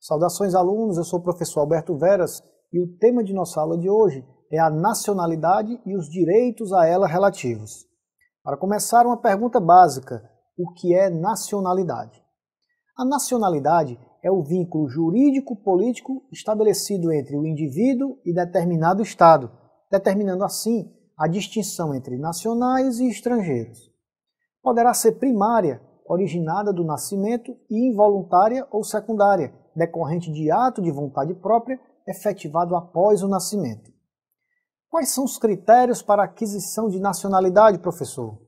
Saudações alunos, eu sou o professor Alberto Veras e o tema de nossa aula de hoje é a nacionalidade e os direitos a ela relativos. Para começar, uma pergunta básica: o que é nacionalidade? A nacionalidade é o vínculo jurídico-político estabelecido entre o indivíduo e determinado Estado, determinando assim a distinção entre nacionais e estrangeiros. Poderá ser primária, originada do nascimento, e involuntária ou secundária, decorrente de ato de vontade própria efetivado após o nascimento. Quais são os critérios para a aquisição de nacionalidade, professor?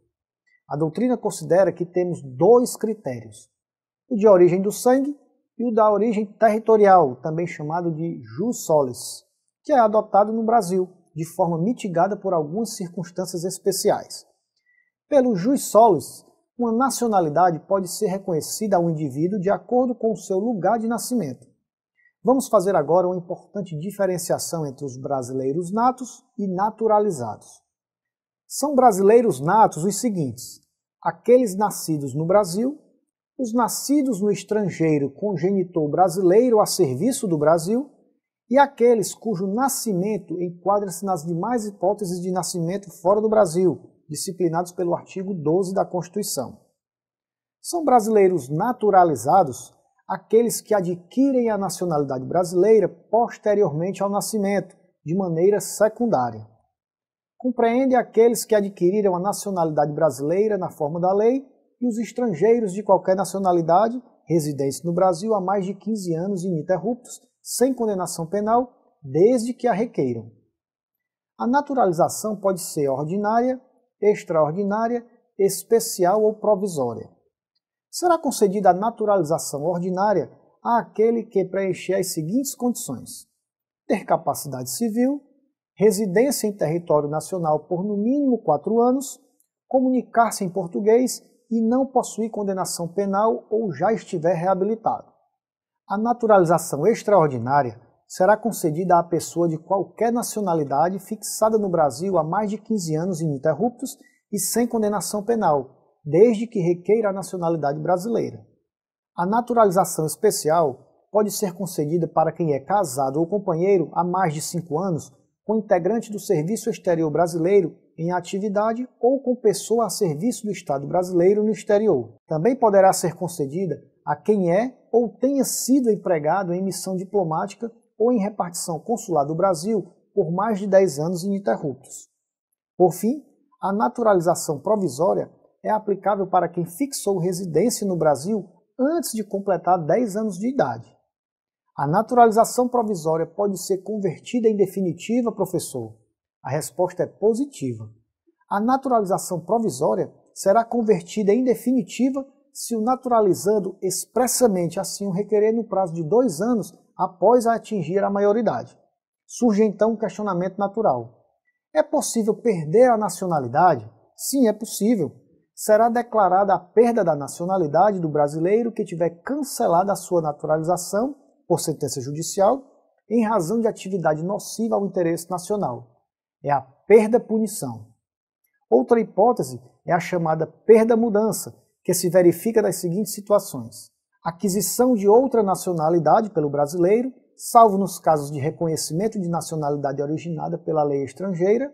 A doutrina considera que temos dois critérios: o de origem do sangue e o da origem territorial, também chamado de jus solis, que é adotado no Brasil, de forma mitigada por algumas circunstâncias especiais. Pelo jus solis, uma nacionalidade pode ser reconhecida a um indivíduo de acordo com o seu lugar de nascimento. Vamos fazer agora uma importante diferenciação entre os brasileiros natos e naturalizados. São brasileiros natos os seguintes: aqueles nascidos no Brasil, os nascidos no estrangeiro com genitor brasileiro a serviço do Brasil e aqueles cujo nascimento enquadra-se nas demais hipóteses de nascimento fora do Brasil, disciplinados pelo artigo 12 da Constituição. São brasileiros naturalizados aqueles que adquirem a nacionalidade brasileira posteriormente ao nascimento, de maneira secundária. Compreende aqueles que adquiriram a nacionalidade brasileira na forma da lei e os estrangeiros de qualquer nacionalidade, residentes no Brasil há mais de 15 anos ininterruptos, sem condenação penal, desde que a requeiram. A naturalização pode ser ordinária, extraordinária, especial ou provisória. Será concedida a naturalização ordinária àquele que preencher as seguintes condições: ter capacidade civil, residência em território nacional por no mínimo 4 anos, comunicar-se em português e não possuir condenação penal ou já estiver reabilitado. A naturalização extraordinária será concedida à pessoa de qualquer nacionalidade fixada no Brasil há mais de 15 anos ininterruptos e sem condenação penal, desde que requeira a nacionalidade brasileira. A naturalização especial pode ser concedida para quem é casado ou companheiro há mais de 5 anos com integrante do Serviço Exterior Brasileiro em atividade ou com pessoa a serviço do Estado brasileiro no exterior. Também poderá ser concedida a quem é ou tenha sido empregado em missão diplomática ou em repartição consular do Brasil por mais de 10 anos ininterruptos. Por fim, a naturalização provisória é aplicável para quem fixou residência no Brasil antes de completar 10 anos de idade. A naturalização provisória pode ser convertida em definitiva, professor? A resposta é positiva. A naturalização provisória será convertida em definitiva se o naturalizando expressamente assim o requerer no prazo de 2 anos após atingir a maioridade. Surge então um questionamento natural: é possível perder a nacionalidade? Sim, é possível. Será declarada a perda da nacionalidade do brasileiro que tiver cancelada a sua naturalização por sentença judicial em razão de atividade nociva ao interesse nacional. É a perda-punição. Outra hipótese é a chamada perda-mudança, que se verifica nas seguintes situações: aquisição de outra nacionalidade pelo brasileiro, salvo nos casos de reconhecimento de nacionalidade originada pela lei estrangeira,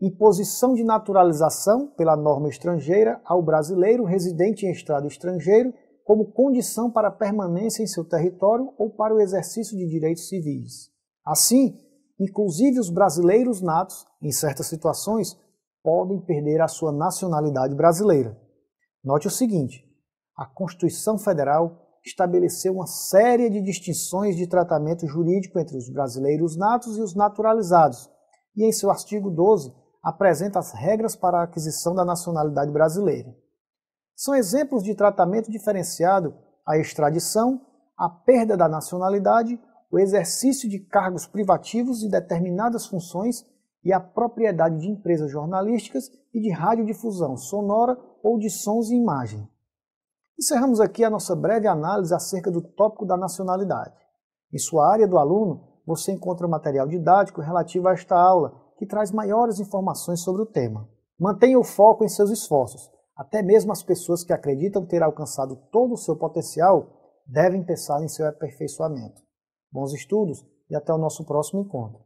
imposição de naturalização pela norma estrangeira ao brasileiro residente em estado estrangeiro como condição para a permanência em seu território ou para o exercício de direitos civis. Assim, inclusive os brasileiros natos, em certas situações, podem perder a sua nacionalidade brasileira. Note o seguinte: a Constituição Federal estabeleceu uma série de distinções de tratamento jurídico entre os brasileiros natos e os naturalizados, e em seu artigo 12 apresenta as regras para a aquisição da nacionalidade brasileira. São exemplos de tratamento diferenciado a extradição, a perda da nacionalidade, o exercício de cargos privativos e determinadas funções e a propriedade de empresas jornalísticas e de radiodifusão sonora ou de sons e imagem. Encerramos aqui a nossa breve análise acerca do tópico da nacionalidade. Em sua área do aluno, você encontra material didático relativo a esta aula, que traz maiores informações sobre o tema. Mantenha o foco em seus esforços. Até mesmo as pessoas que acreditam ter alcançado todo o seu potencial devem pensar em seu aperfeiçoamento. Bons estudos e até o nosso próximo encontro.